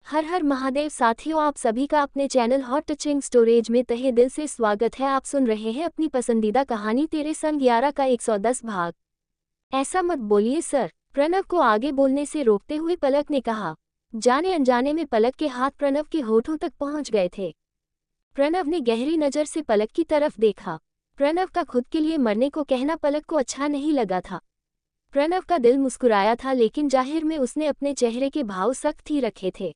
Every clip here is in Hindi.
हर हर महादेव साथियों, आप सभी का अपने चैनल हॉट टचिंग स्टोरेज में तहे दिल से स्वागत है। आप सुन रहे हैं अपनी पसंदीदा कहानी तेरे संग 11 का 110 भाग। ऐसा मत बोलिए सर, प्रणव को आगे बोलने से रोकते हुए पलक ने कहा। जाने अनजाने में पलक के हाथ प्रणव के होठों तक पहुंच गए थे। प्रणव ने गहरी नज़र से पलक की तरफ देखा। प्रणव का खुद के लिए मरने को कहना पलक को अच्छा नहीं लगा था। प्रणव का दिल मुस्कुराया था, लेकिन जाहिर में उसने अपने चेहरे के भाव सख्त ही रखे थे।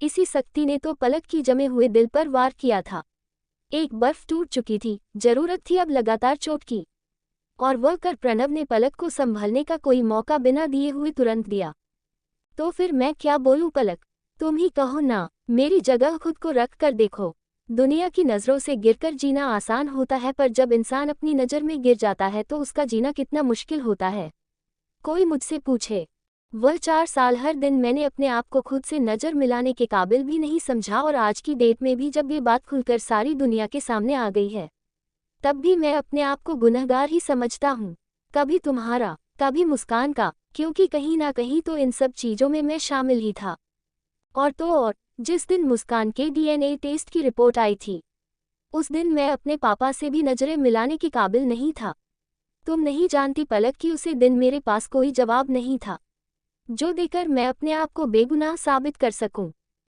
इसी सख्ती ने तो पलक की जमे हुए दिल पर वार किया था। एक बर्फ टूट चुकी थी, जरूरत थी अब लगातार चोट की। और वह कर प्रणव ने पलक को संभलने का कोई मौका बिना दिए हुए तुरंत दिया। तो फिर मैं क्या बोलूं पलक, तुम ही कहो ना। मेरी जगह खुद को रख कर देखो। दुनिया की नज़रों से गिरकर जीना आसान होता है, पर जब इंसान अपनी नज़र में गिर जाता है तो उसका जीना कितना मुश्किल होता है। कोई मुझसे पूछे, वह 4 साल हर दिन मैंने अपने आप को खुद से नज़र मिलाने के काबिल भी नहीं समझा, और आज की डेट में भी जब ये बात खुलकर सारी दुनिया के सामने आ गई है, तब भी मैं अपने आप को गुनहगार ही समझता हूँ। कभी तुम्हारा, कभी मुस्कान का, क्योंकि कहीं ना कहीं तो इन सब चीज़ों में मैं शामिल ही था। और जिस दिन मुस्कान के DNA टेस्ट की रिपोर्ट आई थी, उस दिन मैं अपने पापा से भी नज़रें मिलाने के काबिल नहीं था। तुम नहीं जानती पलक कि उसे दिन मेरे पास कोई जवाब नहीं था जो देकर मैं अपने आप को बेगुनाह साबित कर सकूं।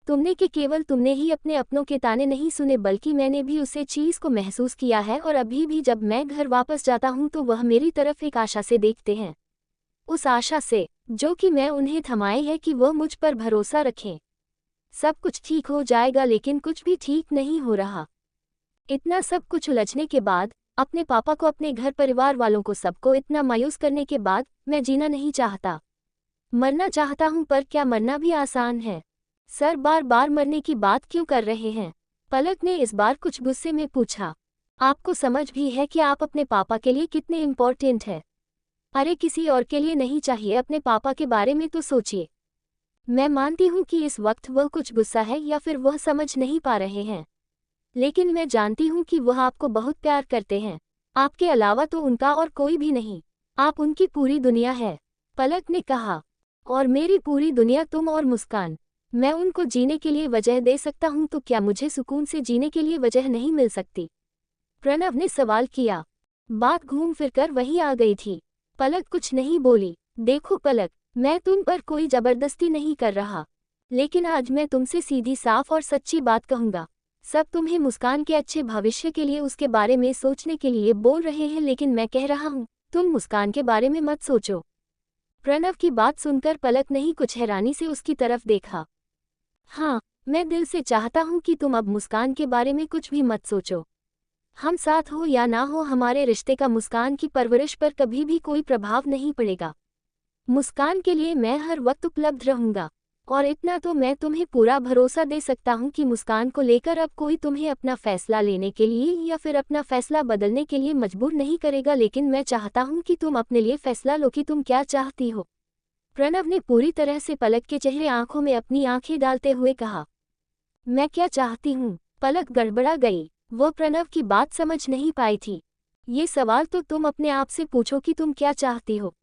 तुमने कि केवल तुमने ही अपने अपनों के ताने नहीं सुने, बल्कि मैंने भी उसे चीज़ को महसूस किया है। और अभी भी जब मैं घर वापस जाता हूं तो वह मेरी तरफ एक आशा से देखते हैं। उस आशा से जो कि मैं उन्हें थमाई है कि वह मुझ पर भरोसा रखें। सब कुछ ठीक हो जाएगा, लेकिन कुछ भी ठीक नहीं हो रहा। इतना सब कुछ उलझने के बाद, अपने पापा को, अपने घर परिवार वालों को, सबको इतना मायूस करने के बाद, मैं जीना नहीं चाहता। मरना चाहता हूं, पर क्या मरना भी आसान है? सर, बार बार मरने की बात क्यों कर रहे हैं? पलक ने इस बार कुछ गुस्से में पूछा। आपको समझ भी है कि आप अपने पापा के लिए कितने इम्पोर्टेंट हैं? अरे किसी और के लिए नहीं चाहिए, अपने पापा के बारे में तो सोचिए। मैं मानती हूं कि इस वक्त वह कुछ गुस्सा है या फिर वह समझ नहीं पा रहे हैं, लेकिन मैं जानती हूं कि वह आपको बहुत प्यार करते हैं। आपके अलावा तो उनका और कोई भी नहीं। आप उनकी पूरी दुनिया है। पलक ने कहा। और मेरी पूरी दुनिया तुम और मुस्कान। मैं उनको जीने के लिए वजह दे सकता हूं, तो क्या मुझे सुकून से जीने के लिए वजह नहीं मिल सकती? प्रणव ने सवाल किया। बात घूम फिर कर वहीं आ गई थी। पलक कुछ नहीं बोली। देखो पलक, मैं तुम पर कोई जबरदस्ती नहीं कर रहा, लेकिन आज मैं तुमसे सीधी साफ और सच्ची बात कहूंगा। सब तुम्हें मुस्कान के अच्छे भविष्य के लिए, उसके बारे में सोचने के लिए बोल रहे हैं, लेकिन मैं कह रहा हूं, तुम मुस्कान के बारे में मत सोचो। प्रणव की बात सुनकर पलक नहीं कुछ हैरानी से उसकी तरफ देखा। हाँ, मैं दिल से चाहता हूँ कि तुम अब मुस्कान के बारे में कुछ भी मत सोचो। हम साथ हो या ना हो, हमारे रिश्ते का मुस्कान की परवरिश पर कभी भी कोई प्रभाव नहीं पड़ेगा। मुस्कान के लिए मैं हर वक्त उपलब्ध रहूंगा, और इतना तो मैं तुम्हें पूरा भरोसा दे सकता हूँ कि मुस्कान को लेकर अब कोई तुम्हें अपना फैसला लेने के लिए या फिर अपना फैसला बदलने के लिए मजबूर नहीं करेगा। लेकिन मैं चाहता हूँ कि तुम अपने लिए फैसला लो कि तुम क्या चाहती हो। प्रणव ने पूरी तरह से पलक के चेहरे आंखों में अपनी आंखें डालते हुए कहा। मैं क्या चाहती हूँ? पलक गड़बड़ा गई। वह प्रणव की बात समझ नहीं पाई थी। ये सवाल तो तुम अपने आप से पूछो कि तुम क्या चाहती हो।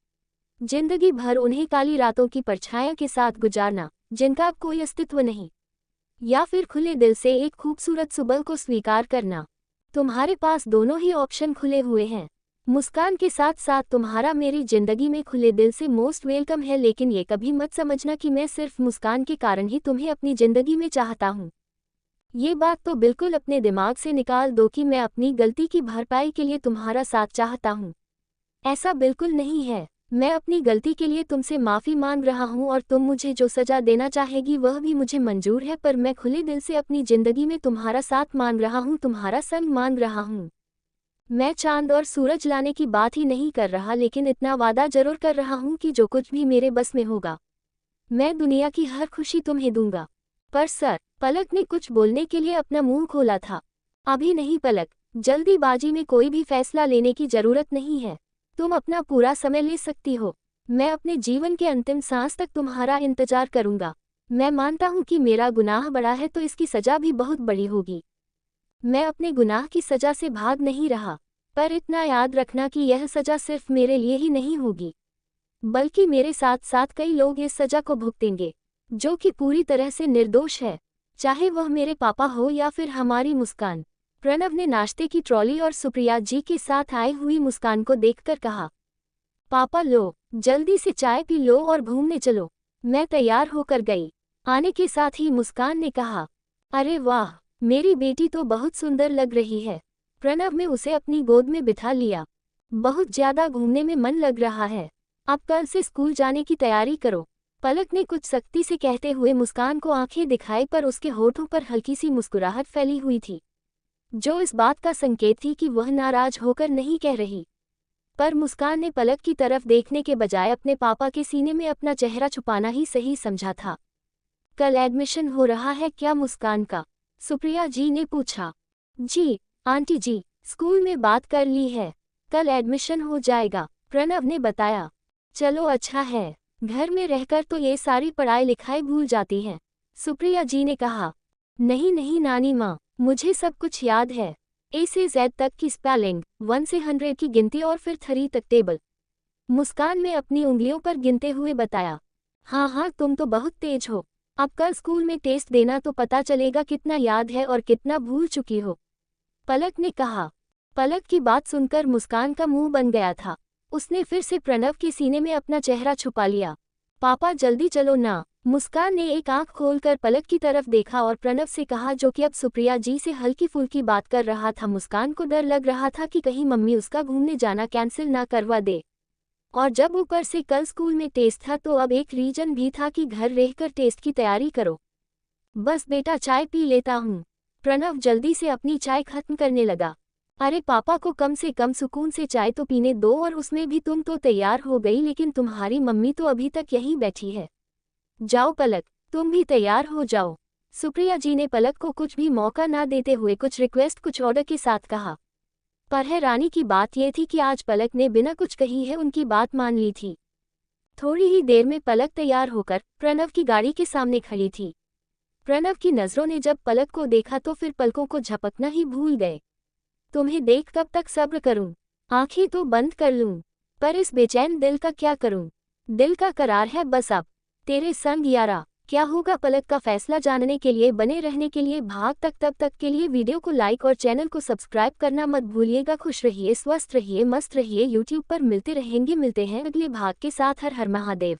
जिंदगी भर उन्हें काली रातों की परछाइयों के साथ गुजारना, जिनका अब कोई अस्तित्व नहीं, या फिर खुले दिल से एक खूबसूरत सुबह को स्वीकार करना। तुम्हारे पास दोनों ही ऑप्शन खुले हुए हैं। मुस्कान के साथ साथ तुम्हारा मेरी जिंदगी में खुले दिल से मोस्ट वेलकम है, लेकिन ये कभी मत समझना कि मैं सिर्फ मुस्कान के कारण ही तुम्हें अपनी जिंदगी में चाहता हूँ। ये बात तो बिल्कुल अपने दिमाग से निकाल दो कि मैं अपनी गलती की भरपाई के लिए तुम्हारा साथ चाहता हूँ। ऐसा बिल्कुल नहीं है। मैं अपनी गलती के लिए तुमसे माफ़ी मांग रहा हूँ, और तुम मुझे जो सज़ा देना चाहेगी वह भी मुझे मंजूर है, पर मैं खुले दिल से अपनी ज़िंदगी में तुम्हारा साथ मांग रहा हूँ, तुम्हारा संग मांग रहा हूँ। मैं चांद और सूरज लाने की बात ही नहीं कर रहा, लेकिन इतना वादा जरूर कर रहा हूँ कि जो कुछ भी मेरे बस में होगा, मैं दुनिया की हर खुशी तुम्हें दूंगा। पर सर, पलक ने कुछ बोलने के लिए अपना मुंह खोला था। अभी नहीं पलक, जल्दीबाजी में कोई भी फैसला लेने की जरूरत नहीं है। तुम अपना पूरा समय ले सकती हो। मैं अपने जीवन के अंतिम सांस तक तुम्हारा इंतजार करूंगा। मैं मानता हूं कि मेरा गुनाह बड़ा है, तो इसकी सजा भी बहुत बड़ी होगी। मैं अपने गुनाह की सजा से भाग नहीं रहा, पर इतना याद रखना कि यह सजा सिर्फ मेरे लिए ही नहीं होगी, बल्कि मेरे साथ साथ कई लोग इस सजा को भुगतेंगे। जो कि पूरी तरह से निर्दोष है, चाहे वह मेरे पापा हो या फिर हमारी मुस्कान। प्रणव ने नाश्ते की ट्रॉली और सुप्रिया जी के साथ आई हुई मुस्कान को देखकर कहा, पापा लो, जल्दी से चाय पी लो और घूमने चलो। मैं तैयार होकर गई। आने के साथ ही मुस्कान ने कहा, अरे वाह, मेरी बेटी तो बहुत सुंदर लग रही है। प्रणव ने उसे अपनी गोद में बिठा लिया। बहुत ज्यादा घूमने में मन लग रहा है, अब कल से स्कूल जाने की तैयारी करो। पलक ने कुछ सख्ती से कहते हुए मुस्कान को आंखें दिखाई, पर उसके होठों पर हल्की सी मुस्कुराहट फैली हुई थी, जो इस बात का संकेत थी कि वह नाराज होकर नहीं कह रही। पर मुस्कान ने पलक की तरफ देखने के बजाय अपने पापा के सीने में अपना चेहरा छुपाना ही सही समझा था। कल एडमिशन हो रहा है क्या मुस्कान का? सुप्रिया जी ने पूछा। जी आंटी जी, स्कूल में बात कर ली है, कल एडमिशन हो जाएगा, प्रणव ने बताया। चलो अच्छा है, घर में रहकर तो ये सारी पढ़ाई लिखाई भूल जाती हैं, सुप्रिया जी ने कहा। नहीं नहीं नानी माँ, मुझे सब कुछ याद है, ए से जेड तक की स्पेलिंग, 1 से 100 की गिनती और फिर 3 तक टेबल। मुस्कान ने अपनी उंगलियों पर गिनते हुए बताया। हाँ हाँ, तुम तो बहुत तेज हो। अब कल स्कूल में टेस्ट देना तो पता चलेगा कितना याद है और कितना भूल चुकी हो, पलक ने कहा। पलक की बात सुनकर मुस्कान का मुंह बन गया था। उसने फिर से प्रणव के सीने में अपना चेहरा छुपा लिया। पापा जल्दी चलो ना, मुस्कान ने एक आंख खोलकर पलक की तरफ देखा और प्रणव से कहा, जो कि अब सुप्रिया जी से हल्की फुल्की बात कर रहा था। मुस्कान को डर लग रहा था कि कहीं मम्मी उसका घूमने जाना कैंसिल ना करवा दे, और जब ऊपर से कल स्कूल में टेस्ट था तो अब एक रीजन भी था कि घर रहकर टेस्ट की तैयारी करो। बस बेटा चाय पी लेता हूँ। प्रणव जल्दी से अपनी चाय खत्म करने लगा। अरे पापा को कम से कम सुकून से चाय तो पीने दो, और उसमें भी तुम तो तैयार हो गई, लेकिन तुम्हारी मम्मी तो अभी तक यहीं बैठी है। जाओ पलक, तुम भी तैयार हो जाओ। सुप्रिया जी ने पलक को कुछ भी मौका ना देते हुए कुछ रिक्वेस्ट, कुछ ऑर्डर के साथ कहा। पर हैरानी की बात यह थी कि आज पलक ने बिना कुछ कही है उनकी बात मान ली थी। थोड़ी ही देर में पलक तैयार होकर प्रणव की गाड़ी के सामने खड़ी थी। प्रणव की नजरों ने जब पलक को देखा तो फिर पलकों को झपकना ही भूल गए। तुम्हें देख कब तक सब्र करूं, आंखें तो बंद कर लूं, पर इस बेचैन दिल का क्या करूं। दिल का करार है बस अब तेरे संग यारा। क्या होगा पलक का फैसला जानने के लिए बने रहने के लिए भाग तब तक के लिए वीडियो को लाइक और चैनल को सब्सक्राइब करना मत भूलिएगा। खुश रहिए, स्वस्थ रहिए, मस्त रहिए। यूट्यूब पर मिलते हैं अगले भाग के साथ। हर हर महादेव।